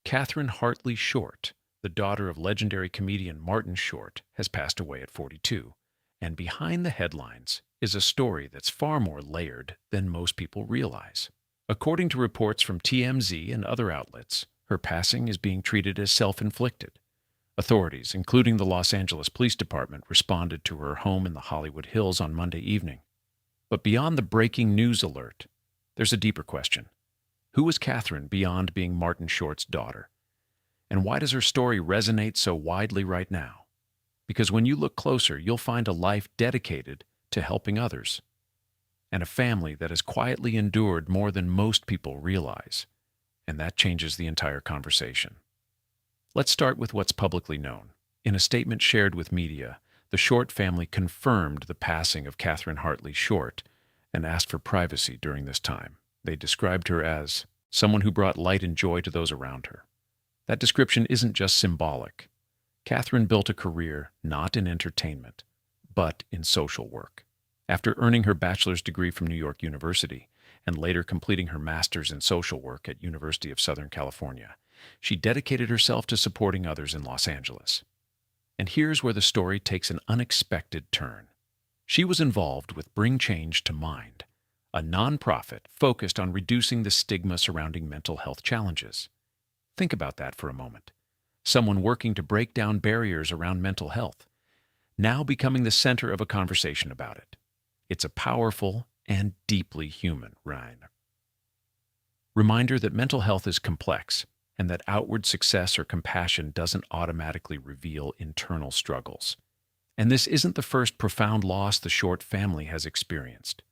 Katherine Hartley Short, the daughter of legendary comedian Martin Short, has passed away at 42. And behind the headlines is a story that's far more layered than most people realize. According to reports from TMZ and other outlets, her passing is being treated as self-inflicted. Authorities, including the Los Angeles Police Department, responded to her home in the Hollywood Hills on Monday evening. But beyond the breaking news alert, there's a deeper question. Who was Katherine beyond being Martin Short's daughter? And why does her story resonate so widely right now? Because when you look closer, you'll find a life dedicated to helping others, and a family that has quietly endured more than most people realize. And that changes the entire conversation. Let's start with what's publicly known. In a statement shared with media, the Short family confirmed the passing of Katherine Hartley Short and asked for privacy during this time. They described her as someone who brought light and joy to those around her. That description isn't just symbolic. Katherine built a career not in entertainment, but in social work. After earning her bachelor's degree from New York University and later completing her master's in social work at University of Southern California, she dedicated herself to supporting others in Los Angeles. And here's where the story takes an unexpected turn. She was involved with Bring Change to Mind, a nonprofit focused on reducing the stigma surrounding mental health challenges. Think about that for a moment. Someone working to break down barriers around mental health, now becoming the center of a conversation about it. It's a powerful and deeply human reminder that mental health is complex and that outward success or compassion doesn't automatically reveal internal struggles. And this isn't the first profound loss the Short family has experienced.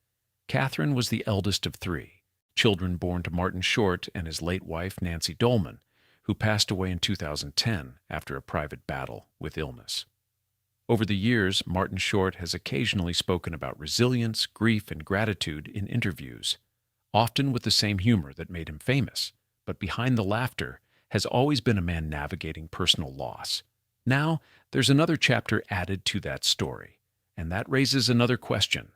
Katherine was the eldest of three, children born to Martin Short and his late wife, Nancy Dolman, who passed away in 2010 after a private battle with illness. Over the years, Martin Short has occasionally spoken about resilience, grief, and gratitude in interviews, often with the same humor that made him famous. But behind the laughter has always been a man navigating personal loss. Now, there's another chapter added to that story, and that raises another question.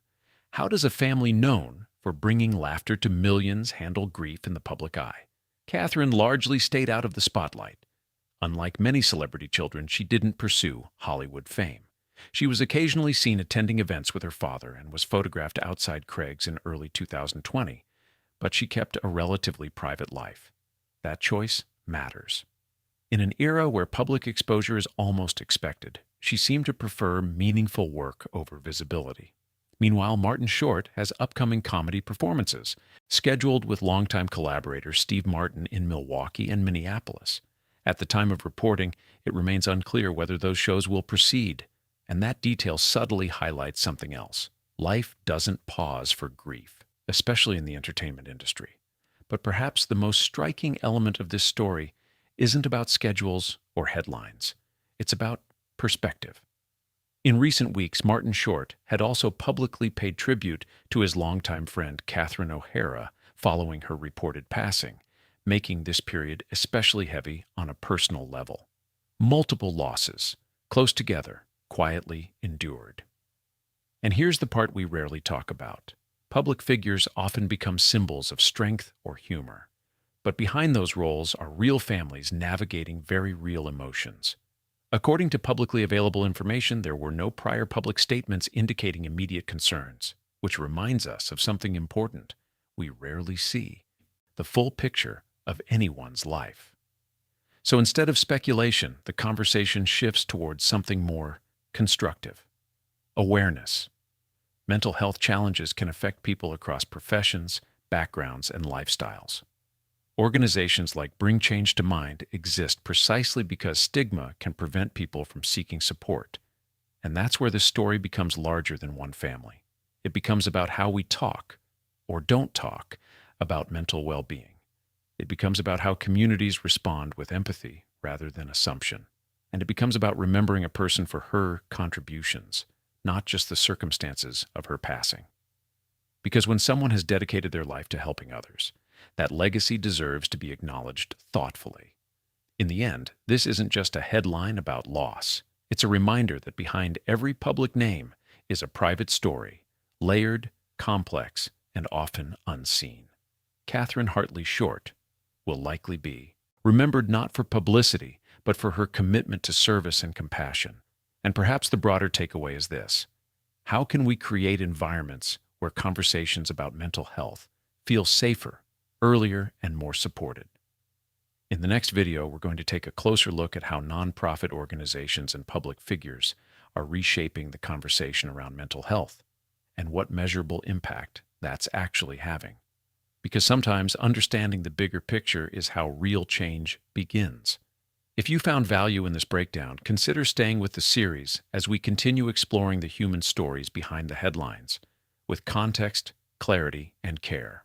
How does a family known for bringing laughter to millions handle grief in the public eye? Katherine largely stayed out of the spotlight. Unlike many celebrity children, she didn't pursue Hollywood fame. She was occasionally seen attending events with her father and was photographed outside Craig's in early 2020, but she kept a relatively private life. That choice matters. In an era where public exposure is almost expected, she seemed to prefer meaningful work over visibility. Meanwhile, Martin Short has upcoming comedy performances, scheduled with longtime collaborator Steve Martin in Milwaukee and Minneapolis. At the time of reporting, it remains unclear whether those shows will proceed, and that detail subtly highlights something else. Life doesn't pause for grief, especially in the entertainment industry. But perhaps the most striking element of this story isn't about schedules or headlines. It's about perspective. In recent weeks, Martin Short had also publicly paid tribute to his longtime friend Catherine O'Hara following her reported passing, making this period especially heavy on a personal level. Multiple losses, close together, quietly endured. And here's the part we rarely talk about. Public figures often become symbols of strength or humor. But behind those roles are real families navigating very real emotions. According to publicly available information, there were no prior public statements indicating immediate concerns, which reminds us of something important we rarely see: the full picture of anyone's life. So instead of speculation, the conversation shifts towards something more constructive. Awareness. Mental health challenges can affect people across professions, backgrounds, and lifestyles. Organizations like Bring Change to Mind exist precisely because stigma can prevent people from seeking support. And that's where the story becomes larger than one family. It becomes about how we talk, or don't talk, about mental well-being. It becomes about how communities respond with empathy rather than assumption. And it becomes about remembering a person for her contributions, not just the circumstances of her passing. Because when someone has dedicated their life to helping others, that legacy deserves to be acknowledged thoughtfully. In the end, this isn't just a headline about loss. It's a reminder that behind every public name is a private story, layered, complex, and often unseen. Katherine Hartley Short will likely be remembered not for publicity, but for her commitment to service and compassion. And perhaps the broader takeaway is this: how can we create environments where conversations about mental health feel safer, earlier, and more supported? In the next video, we're going to take a closer look at how nonprofit organizations and public figures are reshaping the conversation around mental health and what measurable impact that's actually having. Because sometimes understanding the bigger picture is how real change begins. If you found value in this breakdown, consider staying with the series as we continue exploring the human stories behind the headlines with context, clarity, and care.